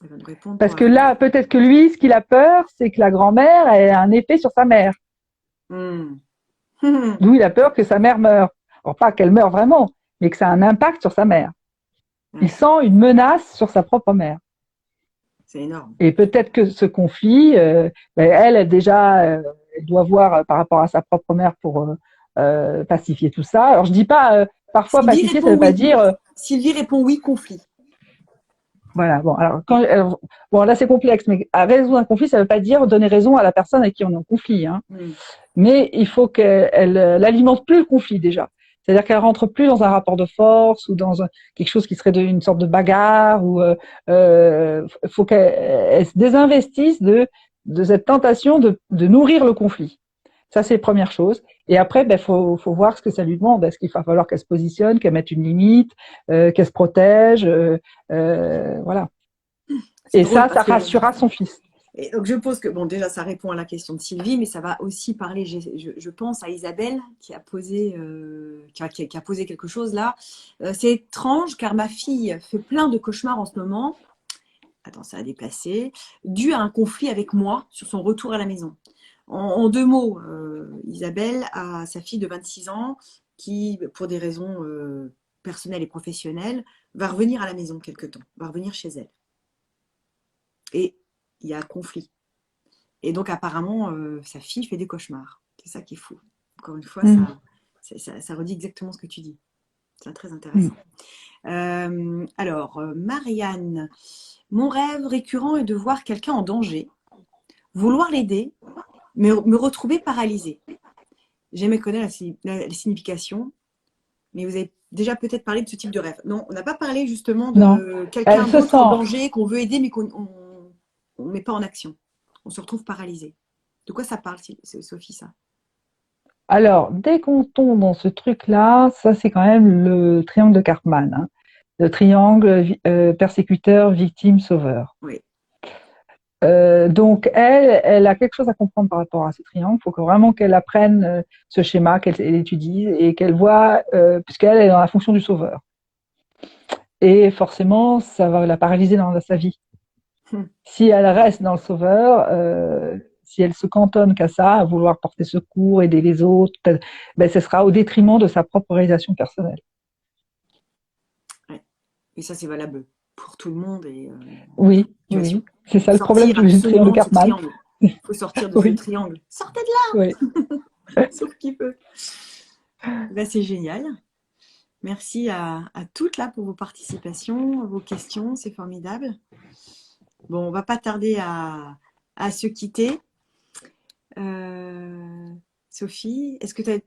Elle va nous répondre pour Parce que avoir. là, peut-être que lui, ce qu'il a peur, c'est que la grand-mère ait un effet sur sa mère. Hmm. D'où il a peur que sa mère meure. Alors, pas qu'elle meure vraiment, mais que ça a un impact sur sa mère. Il Ouais, sent une menace sur sa propre mère. c'est énorme. Et peut-être que ce conflit, elle déjà, elle doit voir par rapport à sa propre mère pour pacifier tout ça. Alors, je dis pas, parfois Sylvie pacifier, ça répond veut pas oui. dire, Sylvie répond oui, conflit. voilà, bon, alors, bon, là c'est complexe, mais à résoudre un conflit, ça veut pas dire donner raison à la personne avec qui on est en conflit, hein. Hmm. Mais il faut qu'elle n'alimente plus le conflit déjà. C'est-à-dire qu'elle rentre plus dans un rapport de force ou dans quelque chose qui serait une sorte de bagarre ou faut qu'elle se désinvestisse de cette tentation de nourrir le conflit. Ça, c'est la première chose. Et après, faut voir ce que ça lui demande. Est-ce qu'il va falloir qu'elle se positionne, qu'elle mette une limite, qu'elle se protège, voilà. C'est Et drôle ça parce que. rassurera son fils. Et donc je pose que, bon, déjà, ça répond à la question de Sylvie, mais ça va aussi parler, je pense, à Isabelle qui a posé, qui a posé quelque chose là. C'est étrange car ma fille fait plein de cauchemars en ce moment. Attends, ça a déplacé. Dû à un conflit avec moi sur son retour à la maison. En deux mots, Isabelle a sa fille de 26 ans qui, pour des raisons personnelles et professionnelles, va revenir à la maison quelque temps, va revenir chez elle. Et il y a un conflit. Et donc, apparemment, sa fille fait des cauchemars. C'est ça qui est fou. Encore une fois, Mm. ça redit exactement ce que tu dis. C'est très Mm. intéressant. Alors, Marianne, mon rêve récurrent est de voir quelqu'un en danger, vouloir l'aider, mais me retrouver paralysée. J'aimerais connaître la signification, mais vous avez déjà peut-être parlé de ce type de rêve. Non, on n'a pas parlé justement Non. de Elle quelqu'un se d'autre en sent. danger qu'on veut aider, mais qu'on ne met pas en action. On se retrouve paralysé. De quoi ça parle, Sophie, ça? Alors, dès qu'on tombe dans ce truc-là, ça c'est quand même le triangle de Cartman, hein. Le triangle persécuteur, victime, sauveur. Oui. Donc elle a quelque chose à comprendre par rapport à ce triangle. Il faut que vraiment qu'elle apprenne ce schéma, qu'elle l'étudie et qu'elle voit, puisqu'elle est dans la fonction du sauveur. Et forcément, ça va la paralyser dans sa vie. Si elle reste dans le sauveur, si elle se cantonne qu'à ça, à vouloir porter secours, aider les autres, ce sera au détriment de sa propre réalisation personnelle. Ouais. Et ça, c'est valable pour tout le monde et Oui, oui, situation. oui. C'est Il faut ça le problème sortir du triangle de absolument de ce Cartman. triangle. Il faut sortir de ce Oui, triangle. Sortez de oui. là, sauf qui peut. Ben, c'est génial. Merci à toutes là pour vos participations, vos questions, c'est formidable. Bon, on va pas tarder à se quitter. Sophie, est-ce que tu as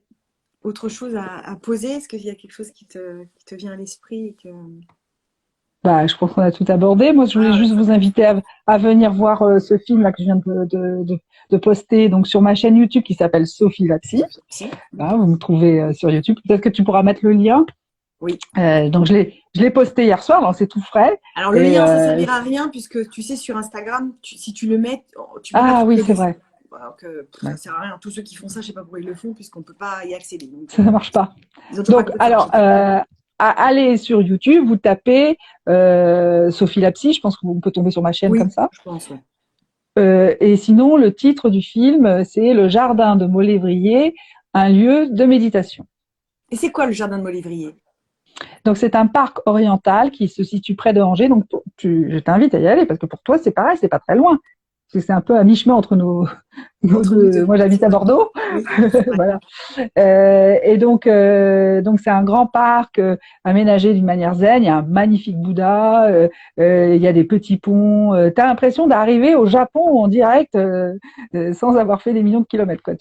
autre chose à poser? Est-ce qu'il y a quelque chose qui te vient à l'esprit et que... Bah, je pense qu'on a tout abordé. Moi, je voulais Ah ouais, juste ça vous va. inviter à venir voir ce film là que je viens de poster donc sur ma chaîne YouTube qui s'appelle Sophie Lapsi. Sophie aussi. Là, vous me trouvez sur YouTube. Peut-être que tu pourras mettre le lien. Oui. Donc je l'ai posté hier soir, donc c'est tout frais. Alors le Et lien, ça servira à rien puisque tu sais sur Instagram, si tu le mets, tu peux pas ah oui, trouver c'est de. vrai. Alors que ça Ouais. sert à rien. Tous ceux qui font ça, je sais pas pourquoi ils le font puisqu'on peut pas y accéder. Donc Ça marche pas. ils ont toujours pas Donc compris que ça alors, marchait pas. allez sur YouTube, vous tapez Sophie Lapsi. Je pense qu'on peut tomber sur ma chaîne comme Oui, ça. je pense. Ouais. Et sinon, le titre du film, c'est Le Jardin de Molévrier, un lieu de méditation. Et c'est quoi le jardin de Molévrier? Donc, c'est un parc oriental qui se situe près de Angers. Donc, je t'invite à y aller parce que pour toi, c'est pareil, c'est pas très loin. c'est un peu à mi-chemin entre nos Entre nous deux. deux. Moi, j'habite à Bordeaux, Oui, ouais. voilà. Et donc c'est un grand parc aménagé d'une manière zen. Il y a un magnifique Bouddha, il y a des petits ponts. T'as l'impression d'arriver au Japon en direct, sans avoir fait des millions de kilomètres, quoi.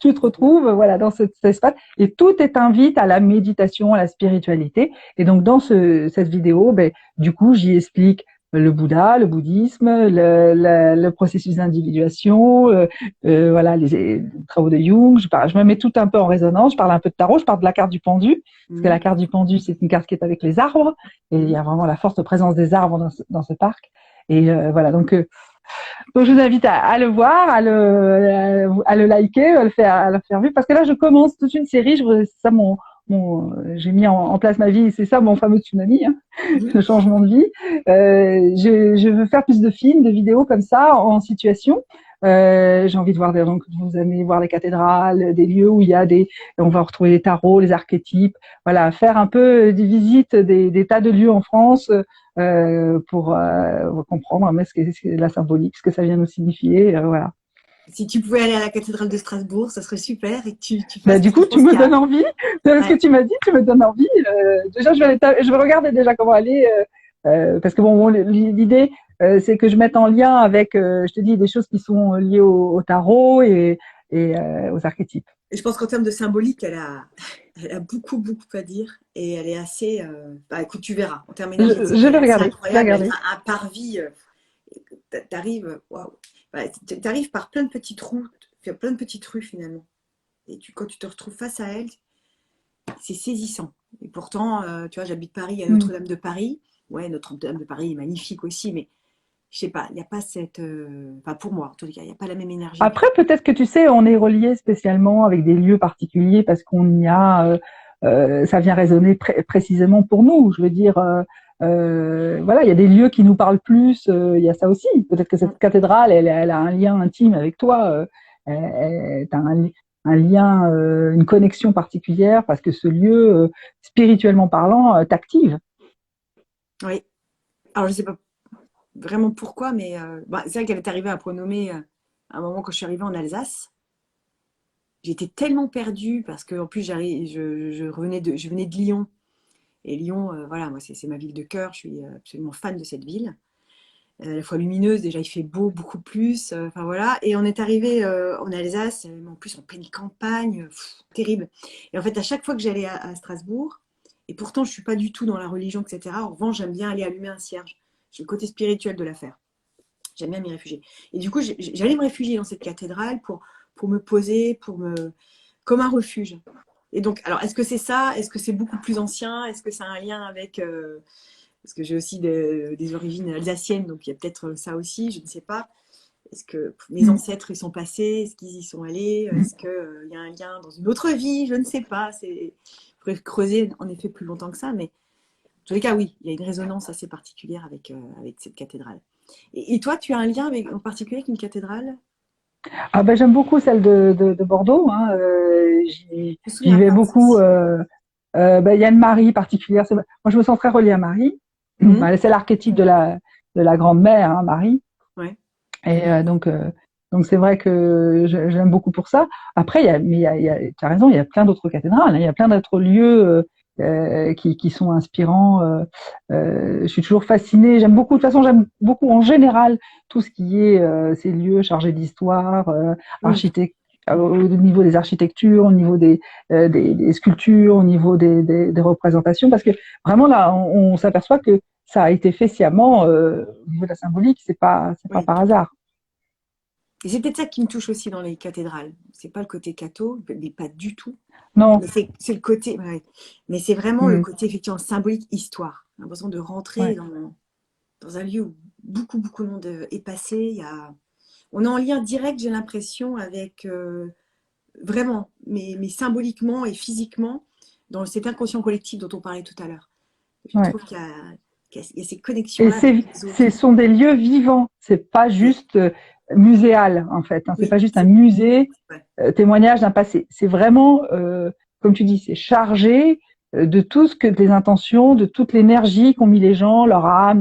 Tu te retrouves, voilà, dans cet espace, et tout t'invite à la méditation, à la spiritualité. Et donc dans cette vidéo, ben, du coup, j'y explique le Bouddha, le bouddhisme, le processus d'individuation, voilà, les travaux de Jung. Je me mets tout un peu en résonance. Je parle un peu de tarot. Je parle de la carte du pendu, parce que la carte du pendu, c'est une carte qui est avec les arbres, et il y a vraiment la forte présence des arbres dans ce parc. Et voilà, donc je vous invite à le voir, à le liker, à le faire vivre, parce que là je commence toute une série. C'est ça j'ai mis en place ma vie. C'est ça mon fameux tsunami, hein, le changement de vie. Je veux faire plus de films, de vidéos comme ça en situation. J'ai envie de voir donc vous allez voir les cathédrales, des lieux où il y a on va retrouver les tarots, les archétypes. Voilà, faire un peu des visites des tas de lieux en France. Pour comprendre ce qu'est la symbolique, ce que ça vient nous signifier, voilà. Si tu pouvais aller à la cathédrale de Strasbourg, ça serait super et que tu Bah, fasses, du parce que coup, je tu pense me qu'il y a. donnes envie. Ce que Ouais. tu m'as dit, tu me donnes envie. Déjà, je vais regarder déjà comment aller, parce que bon, l'idée, c'est que je mette en lien avec, je te dis, des choses qui sont liées au tarot et aux archétypes. Et je pense qu'en termes de symbolique, elle a beaucoup, beaucoup à dire et elle est assez. Bah, écoute, tu verras. En termes énergétiques, Je elle vais est assez regarder. Je vais incroyable. Elle regarder. a un parvis. T'arrives, waouh. Bah, t'arrives par plein de petites routes, plein de petites rues finalement. Et quand tu te retrouves face à elle, c'est saisissant. Et pourtant, tu vois, j'habite Paris, il y a Mm. Notre-Dame de Paris. Ouais, Notre-Dame de Paris est magnifique aussi, mais je sais pas, il n'y a pas cette. Enfin, pour moi, en tout cas, il n'y a pas la même énergie. Après, peut-être que tu sais, on est relié spécialement avec des lieux particuliers parce qu'on y a, ça vient résonner précisément pour nous. Je veux dire, voilà, il y a des lieux qui nous parlent plus. Il y a ça aussi. Peut-être que cette cathédrale, elle a un lien intime avec toi. T'as un lien, une connexion particulière parce que ce lieu, spirituellement parlant, t'active. Oui. Alors, je sais pas vraiment pourquoi, mais bah, c'est vrai qu'elle est arrivée à Pronomé à un moment quand je suis arrivée en Alsace. J'étais tellement perdue parce que en plus je venais de Lyon. Et Lyon, voilà, moi c'est ma ville de cœur, je suis absolument fan de cette ville. À la fois lumineuse, déjà il fait beau beaucoup plus, enfin voilà. Et on est arrivé en Alsace, mais en plus en pleine campagne, terrible. Et en fait, à chaque fois que j'allais à Strasbourg, et pourtant je suis pas du tout dans la religion, etc. En revanche, j'aime bien aller allumer un cierge. J'ai le côté spirituel de l'affaire. J'aime bien m'y réfugier. Et du coup, j'allais me réfugier dans cette cathédrale pour me poser, comme un refuge. Et donc, alors, est-ce que c'est ça? Est-ce que c'est beaucoup plus ancien? Est-ce que ça a un lien avec... parce que j'ai aussi des origines alsaciennes, donc il y a peut-être ça aussi, je ne sais pas. Est-ce que mes Mm. ancêtres y sont passés? Est-ce qu'ils y sont allés? Est-ce qu'il y a un lien dans une autre vie? Je ne sais pas. Il faudrait creuser en effet plus longtemps que ça, mais en tous les cas, oui, il y a une résonance assez particulière avec cette cathédrale. Et toi, tu as un lien en particulier avec une cathédrale? Ah ben j'aime beaucoup celle de Bordeaux. Hein. Je me J'y souviens vais pas de beaucoup. ceci. Ben, il y a une Marie particulière. Moi, je me sens très reliée à Marie. Mhm. Ben, c'est l'archétype de la grande-mère, hein, Marie. Ouais. Et donc c'est vrai que j'aime beaucoup pour ça. Après, tu as raison, il y a plein d'autres cathédrales. Hein. Il y a plein d'autres lieux qui sont inspirants. Je suis toujours fascinée. J'aime beaucoup. De toute façon, j'aime beaucoup en général tout ce qui est ces lieux chargés d'histoire, Oui. au niveau des architectures, au niveau des sculptures, au niveau des représentations, parce que vraiment là, on s'aperçoit que ça a été fait sciemment au niveau de la symbolique, c'est pas Oui. par hasard. Et c'est peut-être ça qui me touche aussi dans les cathédrales. C'est pas le côté catho, mais pas du tout. Non, Mais c'est le côté, ouais. Mais c'est vraiment le mm, côté effectivement symbolique, histoire. J'ai l'impression de rentrer ouais. dans un lieu où beaucoup, beaucoup de monde est passé. On est en lien direct, j'ai l'impression, avec vraiment, mais symboliquement et physiquement, dans cet inconscient collectif dont on parlait tout à l'heure. Je Ouais. trouve qu'il y a ces Et connexions-là avec les ce autres. sont des lieux vivants. C'est pas Oui, juste muséal en fait. Hein. C'est oui, pas juste un musée ouais. témoignage d'un passé. C'est vraiment, comme tu dis, c'est chargé. de tout ce que les intentions, de toute l'énergie qu'ont mis les gens, leur âme,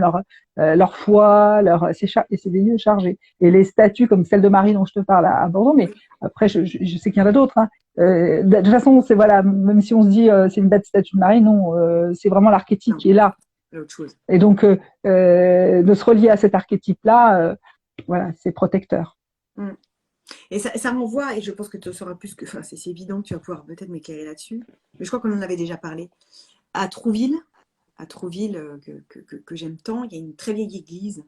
leur foi, et c'est des lieux chargés. Et les statues comme celle de Marie dont je te parle à Bordeaux, mais après je sais qu'il y en a d'autres. Hein. De toute façon, c'est voilà, même si on se dit c'est une bête statue de Marie, non, c'est vraiment l'archétype Non, qui est là. c'est autre chose. Et donc de se relier à cet archétype-là, voilà, c'est protecteur. Mm. Et ça renvoie, et je pense que tu sauras plus que, enfin, c'est évident que tu vas pouvoir peut-être m'éclairer là-dessus, mais je crois qu'on en avait déjà parlé. À Trouville, que j'aime tant, il y a une très vieille église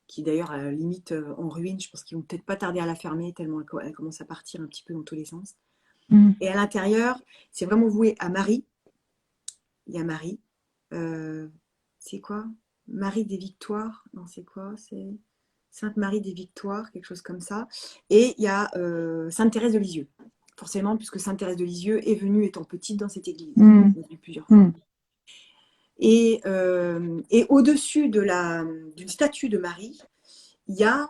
qui d'ailleurs à la limite en ruine. Je pense qu'ils vont peut-être pas tarder à la fermer tellement elle commence à partir un petit peu dans tous les sens. Mm. Et à l'intérieur, c'est vraiment voué à Marie. Il y a Marie. C'est quoi? Marie des Victoires? Non, c'est quoi? C'est Sainte Marie des Victoires, quelque chose comme ça. Et il y a Sainte Thérèse de Lisieux. Forcément, puisque Sainte Thérèse de Lisieux est venue étant petite dans cette église. Mm. Je l'ai vue plusieurs fois. Mm. Et au-dessus d'une statue de Marie, il y a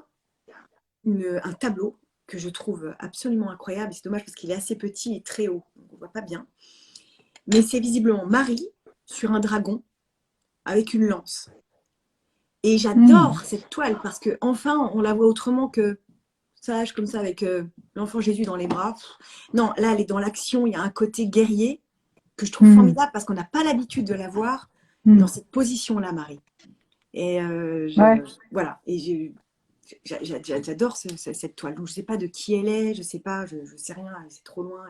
un tableau que je trouve absolument incroyable. C'est dommage parce qu'il est assez petit et très haut, donc on ne voit pas bien. Mais c'est visiblement Marie sur un dragon avec une lance. Et j'adore cette toile parce que enfin on la voit autrement que sage comme ça avec l'enfant Jésus dans les bras. Non, là elle est dans l'action, il y a un côté guerrier que je trouve formidable parce qu'on n'a pas l'habitude de la voir dans cette position-là, Marie. Et voilà, et j'adore cette toile. Donc je ne sais pas de qui elle est, je ne sais pas, je sais rien, c'est trop loin.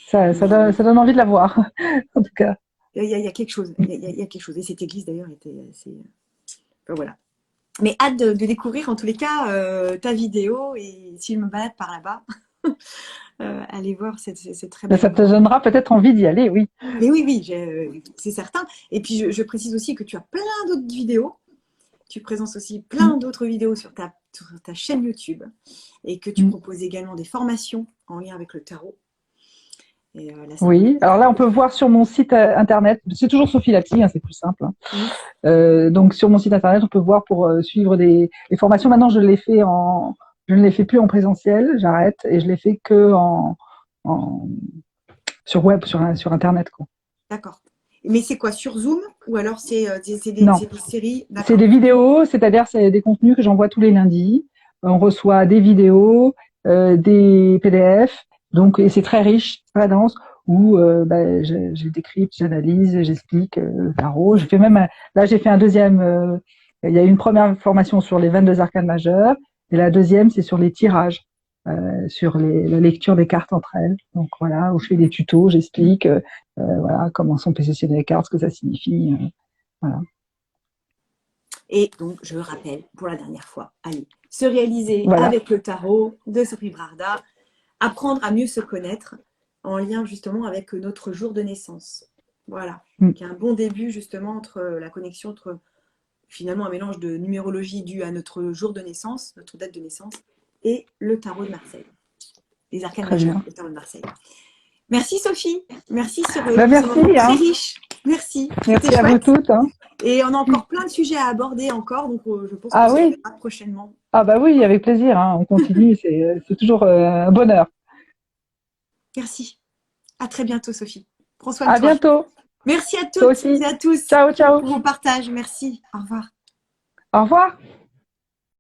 Ça donne envie de la voir, en tout cas. Il y a quelque chose, il y a quelque chose. Et cette église d'ailleurs était assez. Enfin, voilà. Mais hâte de découvrir en tous les cas ta vidéo et si je me balade par là-bas, allez voir cette très belle. Ça te donnera peut-être envie d'y aller, oui. Mais oui, c'est certain. Et puis je précise aussi que tu as plein d'autres vidéos. Tu présentes aussi plein d'autres vidéos sur ta chaîne YouTube et que tu proposes également des formations en lien avec le tarot. Et, oui, alors là, on peut voir sur mon site internet, c'est toujours Sophie Lapsy, hein, c'est plus simple. Hein. Donc sur mon site internet, on peut voir pour suivre les formations. Maintenant, je ne les fais plus en présentiel, j'arrête, et je les fais que sur web, sur internet, quoi. D'accord. Mais c'est quoi, sur Zoom ou alors c'est des séries? C'est des vidéos, c'est-à-dire c'est des contenus que j'envoie tous les lundis. On reçoit des vidéos, des PDF, donc et c'est très riche, très dense, où je décrypte, j'analyse, j'explique le tarot. J'ai fait un deuxième. Il y a une première formation sur les 22 arcanes majeures et la deuxième c'est sur les tirages. Sur la lecture des cartes entre elles. Donc voilà, où je fais des tutos, j'explique voilà comment sont positionnées les cartes, ce que ça signifie. Voilà. Et donc, je rappelle pour la dernière fois, allez, se réaliser avec le tarot de Sophie Brarda, apprendre à mieux se connaître en lien justement avec notre jour de naissance. Voilà, qui est un bon début justement entre la connexion entre finalement un mélange de numérologie due à notre jour de naissance, notre date de naissance, et le tarot de Marseille. Les arcanes majeurs, le tarot de Marseille. Merci Sophie, merci merci, très riche. Merci. Merci à vous toutes. Hein. Et on a encore plein de sujets à aborder encore, donc je pense qu'on se reverra prochainement. Ah bah oui, avec plaisir, hein. On continue, c'est toujours un bonheur. Merci. À très bientôt Sophie. Prends soin de toi. À bientôt. Merci à toutes et à tous. Ciao, ciao. Pour vos partages. Merci. Au revoir. Au revoir.